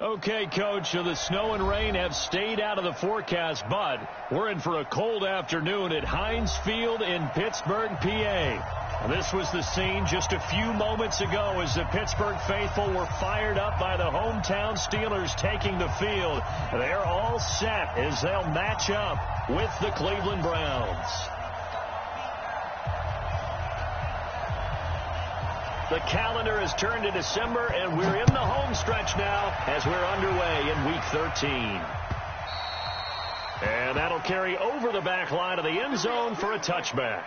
Okay, Coach, so the snow and rain have stayed out of the forecast, but we're in for a cold afternoon at Heinz Field in Pittsburgh, PA. This was the scene just a few moments ago as the Pittsburgh faithful were fired up by the hometown Steelers taking the field. They're all set as they'll match up with the Cleveland Browns. The calendar has turned to December, and we're in the home stretch now as we're underway in Week 13. And that'll carry over the back line of the end zone for a touchback.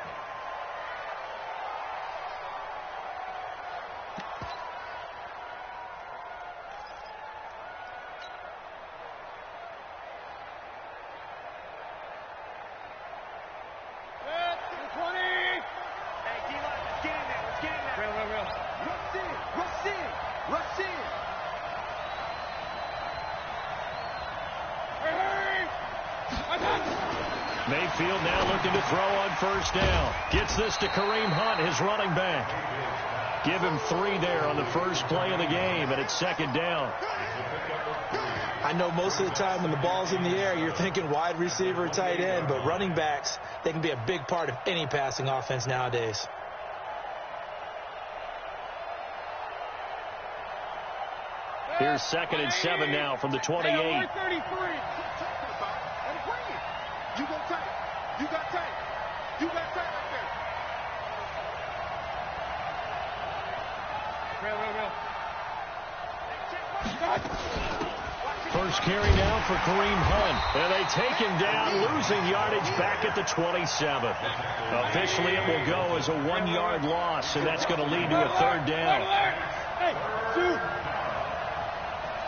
Mayfield now looking to throw on first down. Gets this to Kareem Hunt, his running back. Give him 3 there on the first play of the game, and it's second down. I know most of the time when the ball's in the air, you're thinking wide receiver, tight end, but running backs, they can be a big part of any passing offense nowadays. Here's 2nd and 7 now from the 28. You go tight. You got tight. You got tight right there. First carry down for Kareem Hunt. And they take him down, losing yardage back at the 27. Officially, it will go as a 1-yard loss, and that's going to lead to a third down. Hey, dude.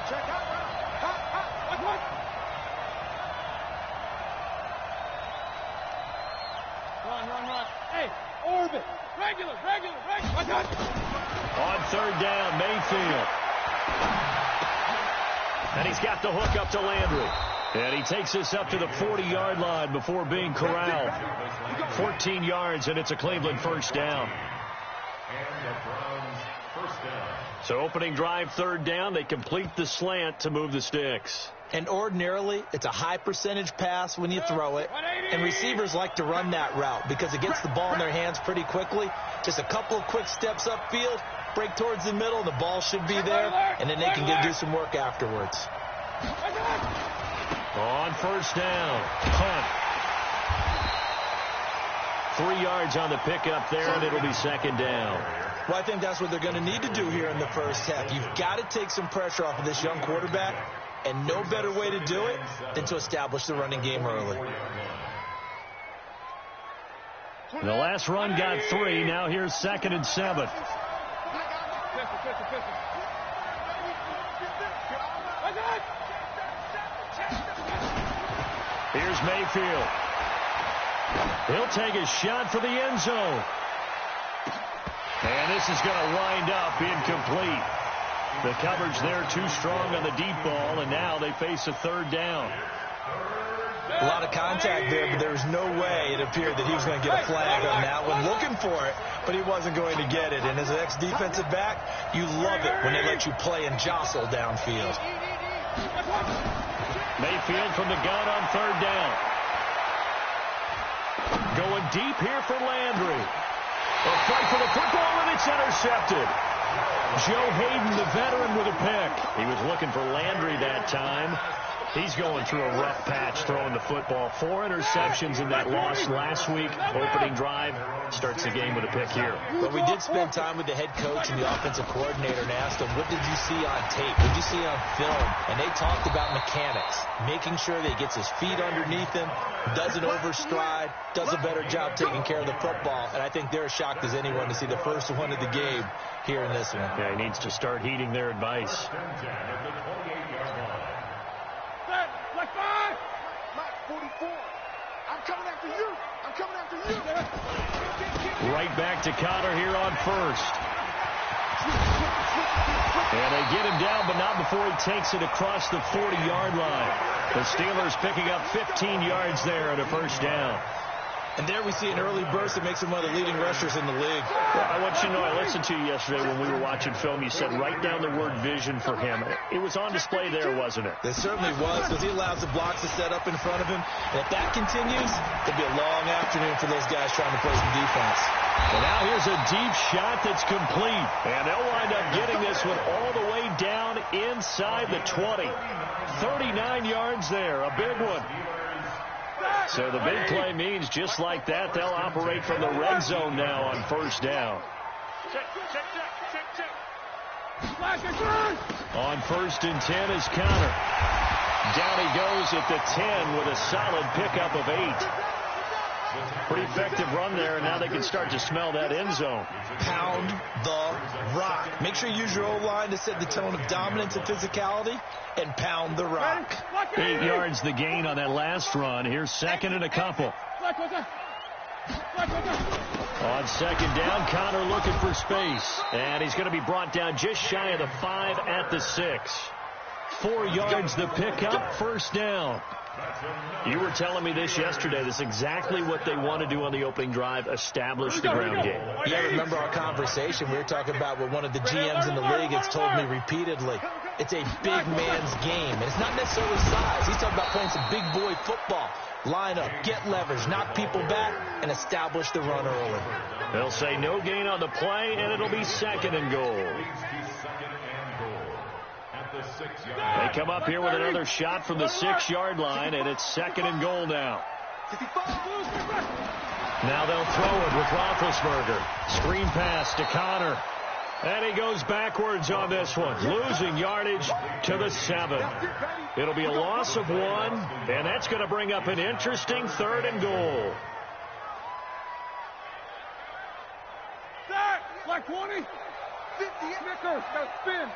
Check out. Run. Hey, orbit. Regular. On third down, Mayfield. And he's got the hook up to Landry. And he takes this up to the 40-yard line before being corralled. 14 yards, and it's a Cleveland first down. So opening drive, third down. They complete the slant to move the sticks. And ordinarily, it's a high percentage pass when you throw it. And receivers like to run that route because it gets the ball in their hands pretty quickly. Just a couple of quick steps upfield, break towards the middle, the ball should be there, and then they can do some work afterwards. On first down, Hunt. 3 yards on the pickup there, and it'll be second down. Well, I think that's what they're going to need to do here in the first half. You've got to take some pressure off of this young quarterback, and no better way to do it than to establish the running game early. The last run got 3. Now here's 2nd and 7. Here's Mayfield. He'll take a shot for the end zone. And this is going to wind up incomplete. The coverage there too strong on the deep ball, and now they face a third down. A lot of contact there, but there was no way it appeared that he was going to get a flag on that one. Looking for it, but he wasn't going to get it. And as an ex-defensive back, you love it when they let you play and jostle downfield. Mayfield from the gun on third down. Going deep here for Landry. A fight for the football, and it's intercepted. Joe Hayden, the veteran, with a pick. He was looking for Landry that time. He's going through a rough patch throwing the football. 4 interceptions in that loss last week. Opening drive starts the game with a pick here. But we did spend time with the head coach and the offensive coordinator and asked him, what did you see on tape? What did you see on film? And they talked about mechanics, making sure that he gets his feet underneath him, doesn't overstride, does a better job taking care of the football. And I think they're as shocked as anyone to see the first one of the game here in this one. Yeah, he needs to start heeding their advice. Like 5. Mike, 44. I'm coming after you. I'm coming after you. Right back to Connor here on first. And they get him down, but not before he takes it across the 40-yard line. The Steelers picking up 15 yards there at a first down. And there we see an early burst that makes him one of the leading rushers in the league. Well, I want you to know, I listened to you yesterday when we were watching film. You said write down the word vision for him. It was on display there, wasn't it? It certainly was, because he allows the blocks to set up in front of him. And if that continues, it'll be a long afternoon for those guys trying to play some defense. And now here's a deep shot that's complete. And they'll wind up getting this one all the way down inside the 20. 39 yards there, a big one. So the big play means just like that, they'll operate from the red zone now on first down. On 1st and 10 is Connor. Down he goes at the 10 with a solid pickup of 8. Pretty effective run there, and now they can start to smell that end zone. Pound the rock. Make sure you use your O-line to set the tone of dominance and physicality, and pound the rock. 8 yards the gain on that last run. Here's 2nd and a couple. On 2nd down, Connor looking for space. And he's going to be brought down just shy of the 5 at the 6. 4 yards the pickup, first down. You were telling me this yesterday. This is exactly what they want to do on the opening drive, establish the ground game. Yeah, remember our conversation. We were talking about what one of the GMs in the league has told me repeatedly. It's a big man's game, and it's not necessarily size. He's talking about playing some big boy football. Line up, get leverage, knock people back, and establish the run early. They'll say no gain on the play, and it'll be 2nd and goal. They come up here with another shot from the 6-yard line, and it's 2nd and goal now. Now they'll throw it with Roethlisberger. Screen pass to Connor. And he goes backwards on this one, losing yardage to the 7. It'll be a loss of 1, and that's going to bring up an interesting 3rd and goal. Like 20, 50, Snickers, now spin.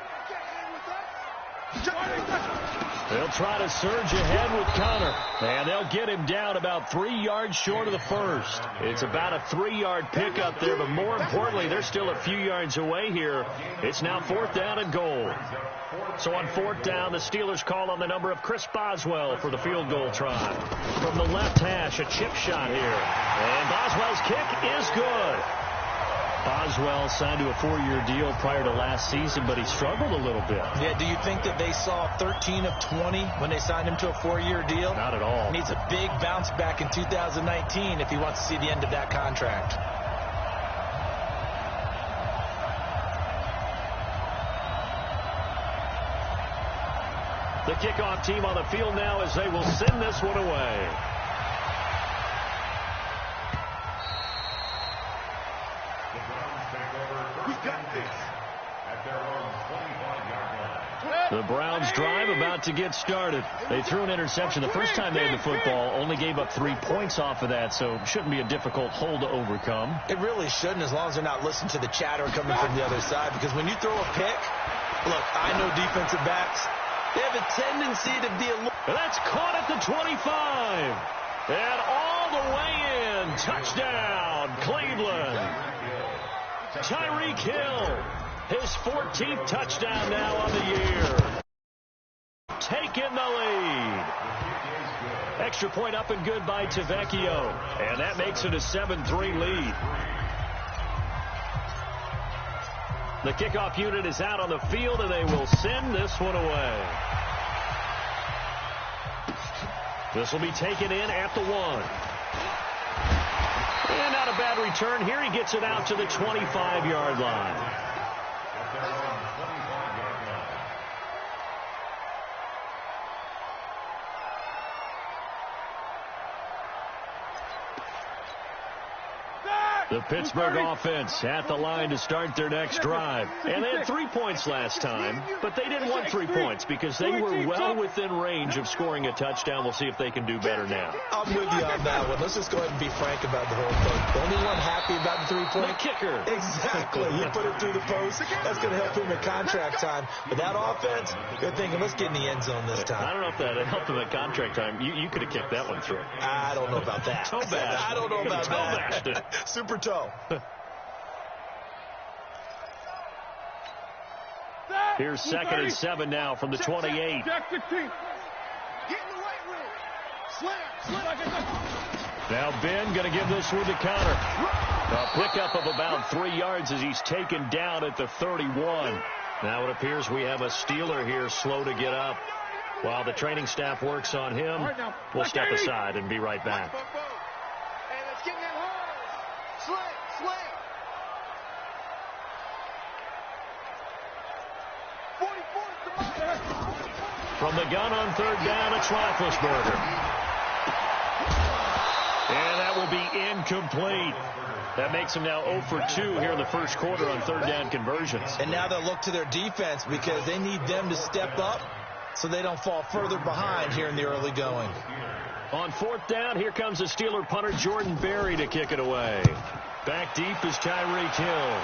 They'll try to surge ahead with Connor, and they'll get him down about 3 yards short of the 1st. It's about a 3-yard pickup there, but more importantly, they're still a few yards away here. It's now 4th down and goal. So on 4th down, the Steelers call on the number of Chris Boswell for the field goal try. From the left hash, a chip shot here. And Boswell's kick is good. Boswell signed to a 4-year deal prior to last season, but he struggled a little bit. Yeah, do you think that they saw 13 of 20 when they signed him to a 4-year deal? Not at all. He needs a big bounce back in 2019 if he wants to see the end of that contract. The kickoff team on the field now as they will send this one away. The Browns drive about to get started. They threw an interception the first time they had the football, only gave up 3 points off of that, so shouldn't be a difficult hole to overcome. It really shouldn't, as long as they're not listening to the chatter coming from the other side, because when you throw a pick, look, I know defensive backs, they have a tendency to be a little... That's caught at the 25. And all the way in. Touchdown, Cleveland. Tyreek Hill. His 14th touchdown now on the year. Taking the lead. Extra point up and good by Tavecchio. And that makes it a 7-3 lead. The kickoff unit is out on the field, and they will send this one away. This will be taken in at the 1. And not a bad return. Here he gets it out to the 25-yard line. The Pittsburgh offense at the line to start their next drive. And they had 3 points last time, but they didn't want 3 points because they were well within range of scoring a touchdown. We'll see if they can do better now. I'm with you on that one. Let's just go ahead and be frank about the whole thing. The only one happy about the 3-point? The kicker. Exactly. He put it through the post. That's going to help him in contract time. But that offense, they're thinking, let's get in the end zone this time. I don't know if that helped him at contract time. You could have kicked that one through. I don't know about that. Toe bash. I don't know about Toe bashed that. it. Super toe. Here's 2nd and 7 now from the 28. Jack 16. Get in the right room. Slam. Now Ben going to give this one to counter. A pickup of about 3 yards as he's taken down at the 31. Now it appears we have a Steeler here slow to get up. While the training staff works on him, we'll step aside and be right back. Hey, let's get in that hole. Slant. 44. From the gun on third down, it's Roethlisberger. And that will be incomplete. That makes him now 0 for 2 here in the first quarter on third down conversions. And now they'll look to their defense because they need them to step up so they don't fall further behind here in the early going. On fourth down, here comes the Steeler punter Jordan Berry to kick it away. Back deep is Tyreek Hill.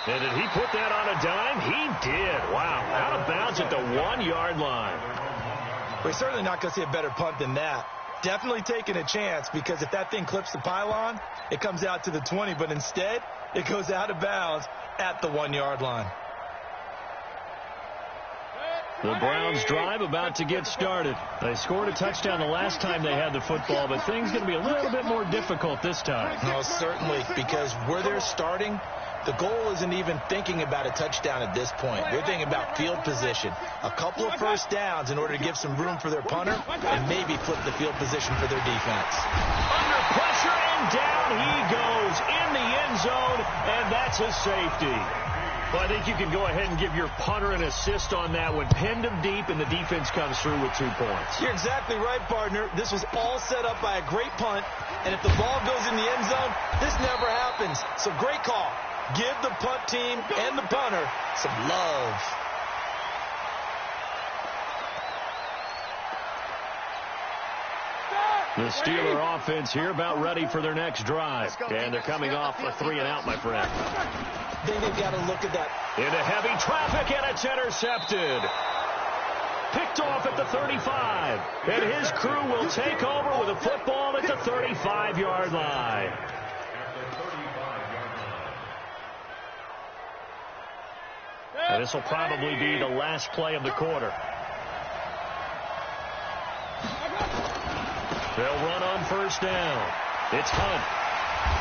And did he put that on a dime? He did. Wow. Out of bounds at the 1-yard line. We're certainly not going to see a better punt than that. Definitely taking a chance because if that thing clips the pylon, it comes out to the 20, but instead it goes out of bounds at the 1-yard line. The Browns drive about to get started. They scored a touchdown the last time they had the football, but things going to be a little bit more difficult this time. No, certainly, because where they're starting, the goal isn't even thinking about a touchdown at this point. They're thinking about field position. A couple of first downs in order to give some room for their punter and maybe flip the field position for their defense. Under pressure, and down he goes in the end zone, and that's a safety. Well, I think you can go ahead and give your punter an assist on that one. Pinned him deep, and the defense comes through with 2 points. You're exactly right, partner. This was all set up by a great punt, and if the ball goes in the end zone, this never happens. So great call. Give the punt team and the punter some love. The Steeler offense here about ready for their next drive. And they're coming off a 3-and-out, my friend. I think they've got to look at that. Into heavy traffic, and it's intercepted. Picked off at the 35. And his crew will take over with a football at the 35-yard line. And this will probably be the last play of the quarter. They'll run on first down. It's Hunt.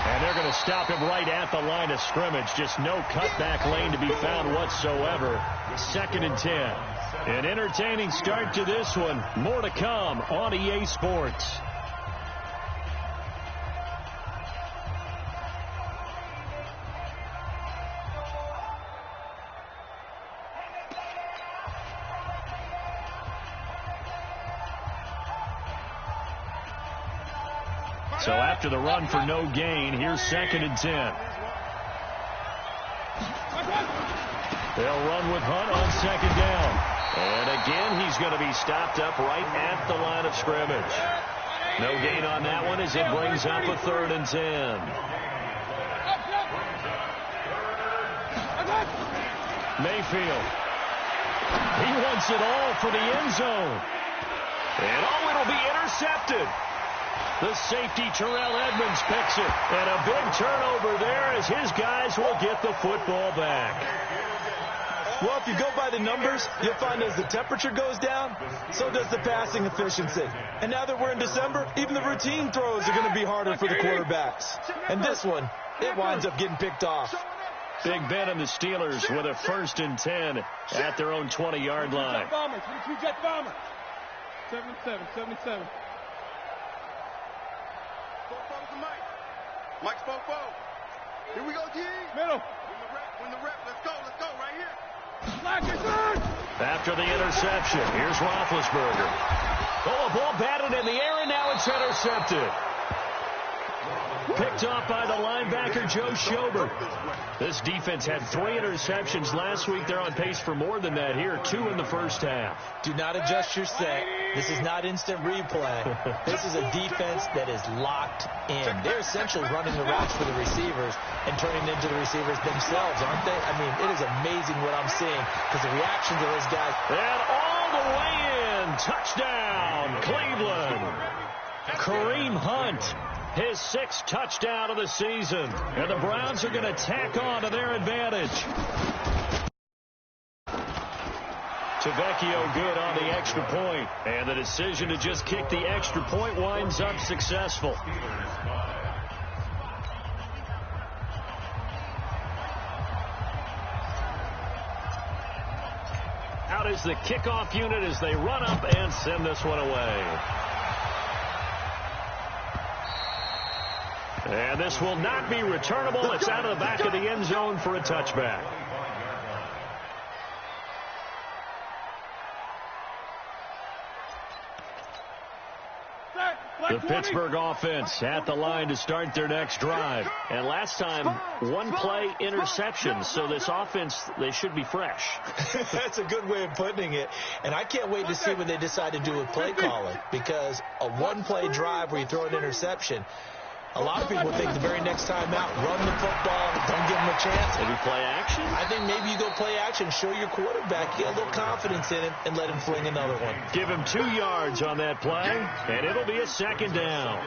And they're going to stop him right at the line of scrimmage. Just no cutback lane to be found whatsoever. 2nd and 10. An entertaining start to this one. More to come on EA Sports. So after the run for no gain, here's 2nd and 10. They'll run with Hunt on 2nd down. And again, he's going to be stopped up right at the line of scrimmage. No gain on that one as it brings up a 3rd and 10. Mayfield. He wants it all for the end zone. And it'll be intercepted. The safety, Terrell Edmonds, picks it. And a big turnover there as his guys will get the football back. Well, if you go by the numbers, you'll find as the temperature goes down, so does the passing efficiency. And now that we're in December, even the routine throws are going to be harder for the quarterbacks. And this one, it winds up getting picked off. Big Ben and the Steelers with a 1st and 10 at their own 20-yard line. 77. Mike's 4-4. Here we go, G. Middle. Win the rep. Let's go right here. After the interception, here's Roethlisberger. Oh, a ball batted in the air, and now it's intercepted. Picked off by the linebacker, Joe Schobert. This defense had 3 interceptions last week. They're on pace for more than that here, 2 in the first half. Do not adjust your set. This is not instant replay. This is a defense that is locked in. They're essentially running the routes for the receivers and turning into the receivers themselves, aren't they? I mean, it is amazing what I'm seeing because the reaction to those guys. And all the way in. Touchdown, Cleveland. Kareem Hunt. His 6th touchdown of the season. And the Browns are going to tack on to their advantage. Tavecchio good on the extra point. And the decision to just kick the extra point winds up successful. Out is the kickoff unit as they run up and send this one away. And this will not be returnable. It's out of the back of the end zone for a touchback. The Pittsburgh offense at the line to start their next drive. And last time, one-play interception. So this offense, they should be fresh. That's a good way of putting it. And I can't wait to see what they decide to do with play calling. Because a one-play drive where you throw an interception, a lot of people think the very next time out, run the football, don't give them a chance. Maybe play action? I think maybe you go play action, show your quarterback, get a little confidence in him, and let him fling another one. Give him 2 yards on that play, and it'll be a second down.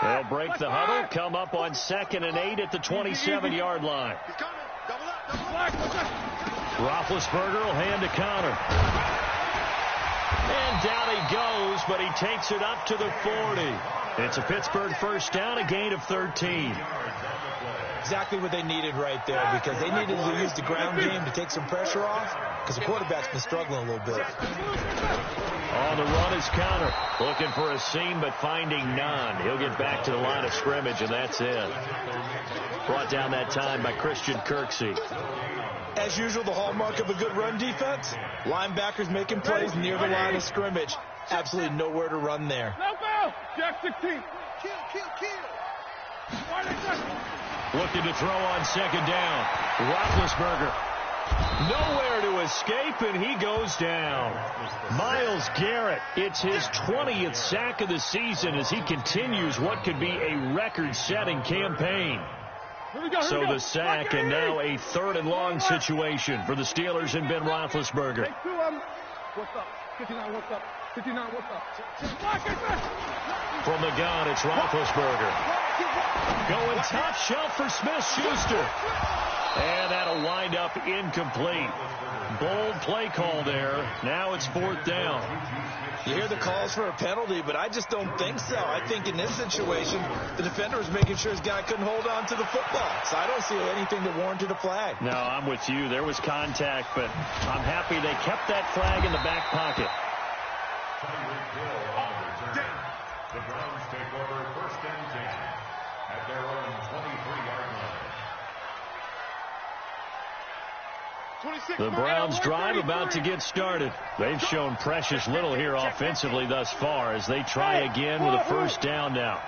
They'll break the huddle, come up on 2nd and 8 at the 27-yard line. Roethlisberger will hand to Connor. And down he goes, but he takes it up to the 40. It's a Pittsburgh first down, a gain of 13. Exactly what they needed right there, because they needed to use the ground game to take some pressure off, because the quarterback's been struggling a little bit. On the run is Connor, looking for a seam but finding none. He'll get back to the line of scrimmage, and that's it. Brought down that time by Christian Kirksey. As usual, the hallmark of a good run defense, linebackers making plays near the line of scrimmage. Absolutely nowhere to run there. No foul. Jack 16. Kill. Looking to throw on second down. Roethlisberger. Nowhere to escape, and he goes down. Myles Garrett, it's his 20th sack of the season as he continues what could be a record-setting campaign. So the sack, and now a 3rd and long situation for the Steelers and Ben Roethlisberger. What's up? 59, what's up? 59, what's up? From the gun, it's Roethlisberger. Going top shelf for Smith-Schuster. And that'll wind up incomplete. Bold play call there. Now it's 4th down. You hear the calls for a penalty, but I just don't think so. I think in this situation, the defender was making sure his guy couldn't hold on to the football. So I don't see anything that warranted a flag. No, I'm with you. There was contact, but I'm happy they kept that flag in the back pocket. The Browns take over 1st and 10 at their own 23-yard line. The Browns drive about to get started. They've shown precious little here offensively thus far as they try again with a 1st down now.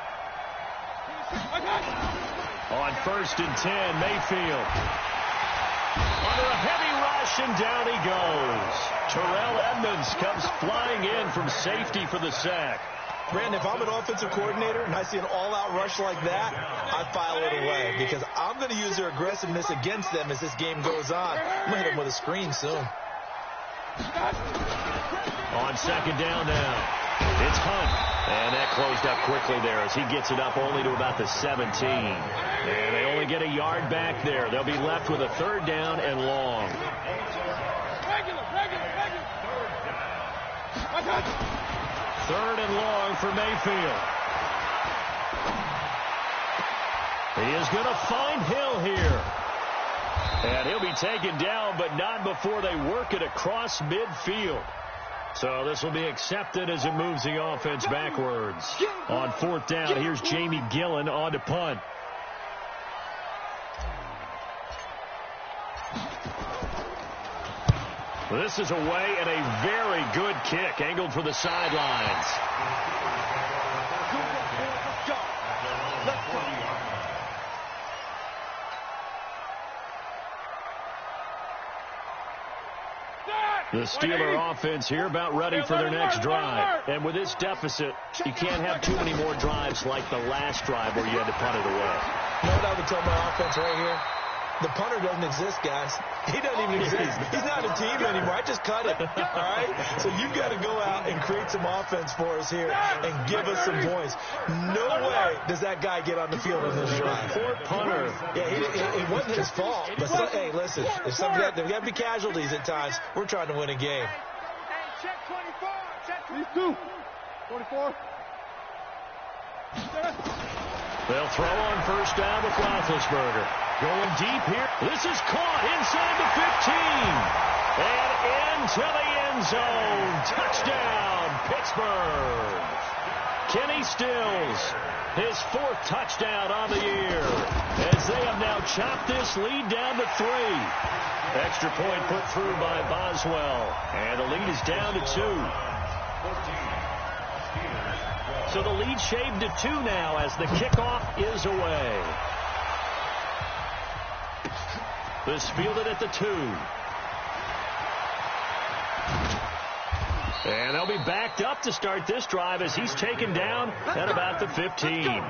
On 1st and 10, Mayfield. Under a heavy rush, and down he goes. Terrell Edmonds comes flying in from safety for the sack. Brandon, if I'm an offensive coordinator and I see an all-out rush like that, I file it away because I'm going to use their aggressiveness against them as this game goes on. I'm going to hit them with a screen soon. On 2nd down now, it's Hunt. And that closed up quickly there as he gets it up only to about the 17. And they only get a yard back there. They'll be left with a 3rd down and long. Regular. 3rd and long for Mayfield. He is going to find Hill here. And he'll be taken down, but not before they work it across midfield. So this will be accepted as it moves the offense backwards. On 4th down, here's Jamie Gillen on to punt. This is away and a very good kick angled for the sidelines. The Steeler offense here about ready for their next drive. And with this deficit, you can't have too many more drives like the last drive where you had to punt it away. You know what I would tell my offense right here? The punter doesn't exist, guys. He doesn't even exist. He's not a team anymore. I just cut it. All right? So you've got to go out and create some offense for us here and give us some points. No way does that guy get on the field in this drive. Poor punter Yeah, it wasn't his fault. But hey, listen, if there's got to be casualties at times. We're trying to win a game. Check 24. Check 22. 24. They'll throw on first down with Roethlisberger. Going deep here. This is caught inside the 15. And into the end zone. Touchdown, Pittsburgh. Kenny Stills, his 4th touchdown on the year, as they have now chopped this lead down to 3. Extra point put through by Boswell, and the lead is down to 2. So the lead shaved to 2 now as the kickoff is away. This fielded at the 2. And they'll be backed up to start this drive as he's taken down at about the 15.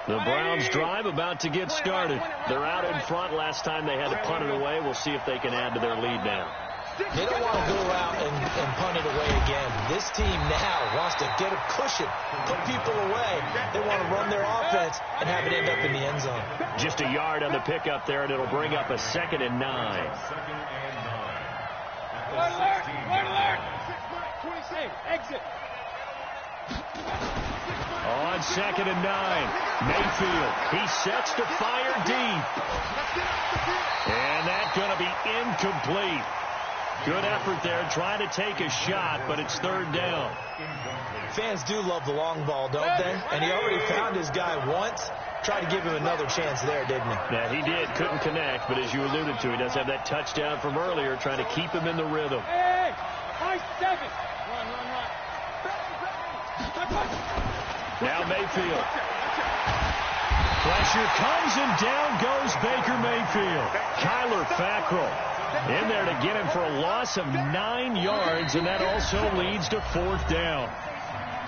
The Browns drive about to get started. They're out in front. Last time they had to punt it away. We'll see if they can add to their lead now. They don't want to go out and punt it away again. This team now wants to get a cushion, put people away. They want to run their offense and have it end up in the end zone. Just a yard on the pickup there, and it'll bring up a 2nd and 9. Red alert. 26. Exit. On 2nd and 9, Mayfield. He sets to fire deep. And that's going to be incomplete. Good effort there, trying to take a shot, but it's 3rd down. Fans do love the long ball, don't they? And he already found his guy once. Tried to give him another chance there, didn't he? Yeah, he did. Couldn't connect, but as you alluded to, he does have that touchdown from earlier, trying to keep him in the rhythm. Hey, high 7. Run. Now Mayfield. Pressure comes, and down goes Baker Mayfield. Kyler Fackrell in there to get him for a loss of 9 yards, and that also leads to 4th down.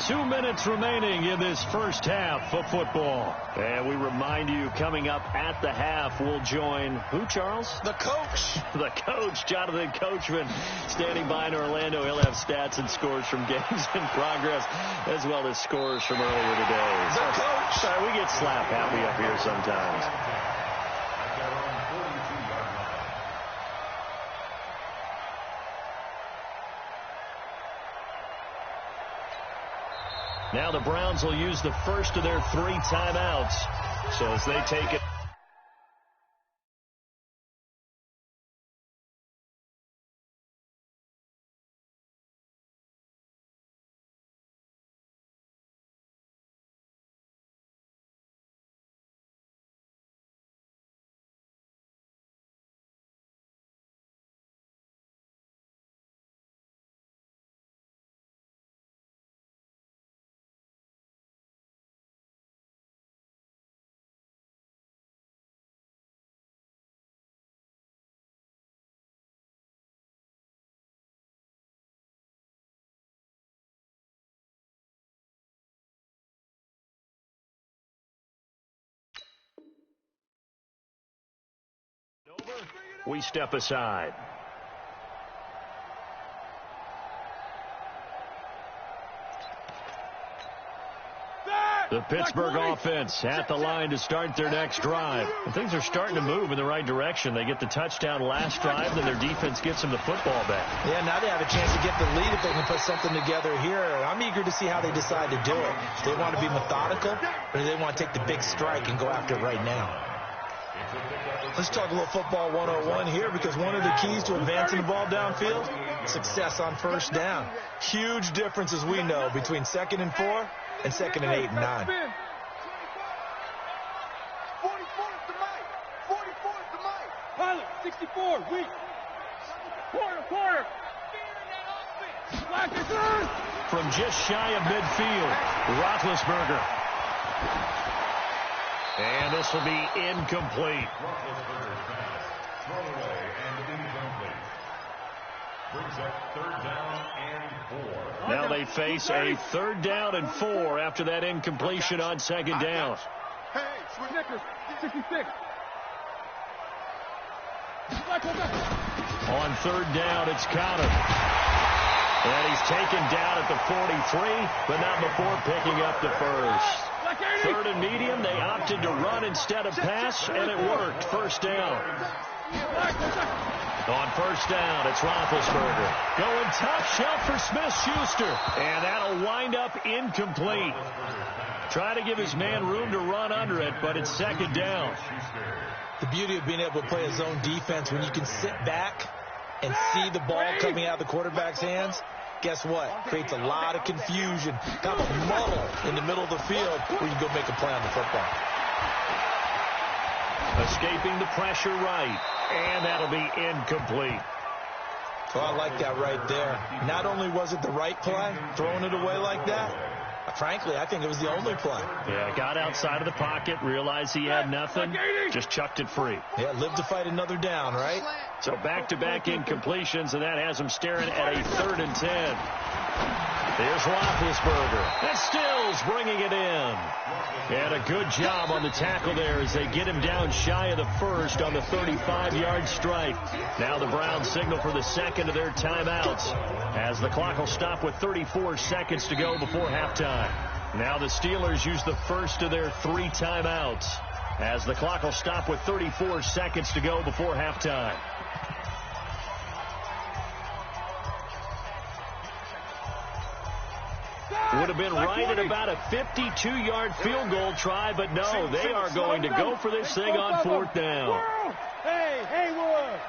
2 minutes remaining in this first half of football. And we remind you, coming up at the half, we'll join who, Charles? The coach. The coach, Jonathan Coachman, standing by in Orlando. He'll have stats and scores from games in progress, as well as scores from earlier today. The coach. Sorry, we get slap happy up here sometimes. Now the Browns will use the first of their 3 timeouts. So as they take it. We step aside. The Pittsburgh offense at the line to start their next drive. And things are starting to move in the right direction. They get the touchdown last drive, then their defense gets them the football back. Yeah, now they have a chance to get the lead if they can put something together here. I'm eager to see how they decide to do it. Do they want to be methodical, or do they want to take the big strike and go after it right now? Let's talk a little football 101 here, because one of the keys to advancing the ball downfield, success on first down. Huge difference, as we know, between 2nd and 4 and 2nd and 8 and 9. 44 is the mic. 44 is the mic. Pilot, 64, weak. Quarter. Black is earth. From just shy of midfield, Roethlisberger. And this will be incomplete. Roethlisberger's pass, thrown away and incomplete. Brings up 3rd down and 4. Now they face a 3rd down and 4 after that incompletion on 2nd down. Hey, Snickers, 66. On third down, it's Connor. And he's taken down at the 43, but not before picking up the first. Third and medium, they opted to run instead of pass, and it worked. First down. On first down, it's Roethlisberger. Going tough shot for Smith-Schuster. And that'll wind up incomplete. Trying to give his man room to run under it, but it's second down. The beauty of being able to play a zone defense when you can sit back and see the ball coming out of the quarterback's hands, guess what? Creates a lot of confusion, kind of a muddle in the middle of the field where you can go make a play on the football. Escaping the pressure right, and that'll be incomplete. Well, I like that right there. Not only was it the right play, throwing it away like that, frankly, I think it was the only play. Yeah, got outside of the pocket, realized he had nothing, just chucked it free. Yeah, live to fight another down, right? So back-to-back incompletions, and that has him staring at a 3rd and 10. There's Roethlisberger. And Stills bringing it in. And a good job on the tackle there as they get him down shy of the first on the 35-yard strike. Now the Browns signal for the second of their timeouts as the clock will stop with 34 seconds to go before halftime. Now the Steelers use the first of their 3 timeouts as the clock will stop with 34 seconds to go before halftime. Would have been right at about a 52-yard field goal try, but no, they are going to go for this thing on 4th down. Hey, Haywood!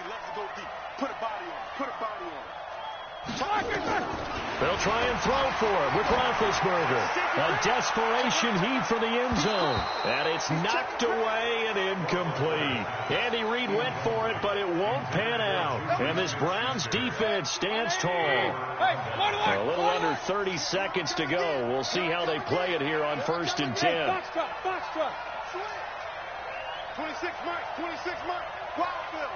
Let's go deep. Put a body on it. Put a body on it. They'll try and throw for it with Roethlisberger. A desperation heave for the end zone. And it's knocked away and incomplete. Andy Reid went for it, but it won't pan out. And this Browns defense stands tall. A little under 30 seconds to go. We'll see how they play it here on 1st and 10. Box truck. 26 Mike. Wild Bill.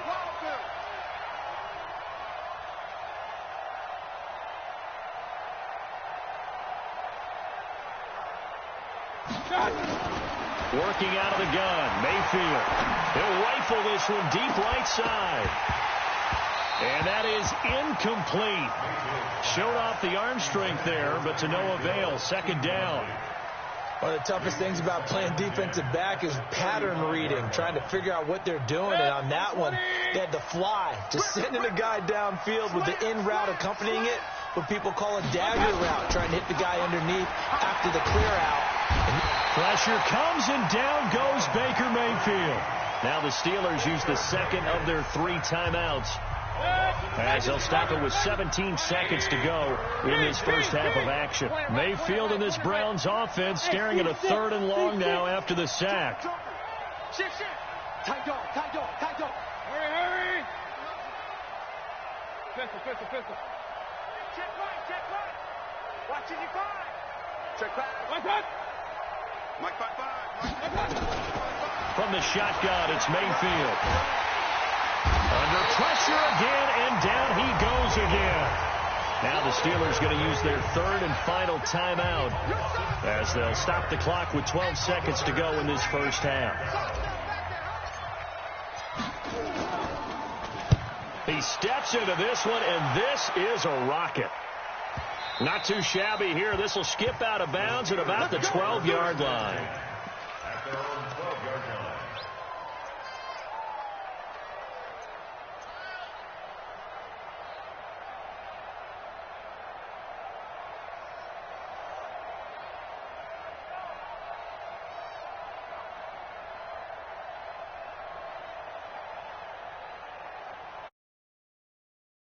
Working out of the gun, Mayfield. He'll rifle this one deep right side. And that is incomplete. Showed off the arm strength there, but to no avail. Second down. One of the toughest things about playing defensive back is pattern reading, trying to figure out what they're doing. And on that one, they had to fly, just sending a guy downfield with the in route accompanying it, what people call a dagger route, trying to hit the guy underneath after the clear out. Pressure comes, and down goes Baker Mayfield. Now the Steelers use the second of their 3 timeouts, as they'll stop it with 17 seconds to go in this first half of action. Mayfield and this Browns offense staring at a 3rd and long now after the sack. Shit. Tight dog. Hurry. Pistol. Check right. Watching you 5. Check back. Mike 5. From the shotgun, it's Mayfield. Under pressure again, and down he goes again. Now the Steelers going to use their 3rd and final timeout as they'll stop the clock with 12 seconds to go in this first half. He steps into this one, and this is a rocket. Not too shabby here. This will skip out of bounds at about the 12-yard line.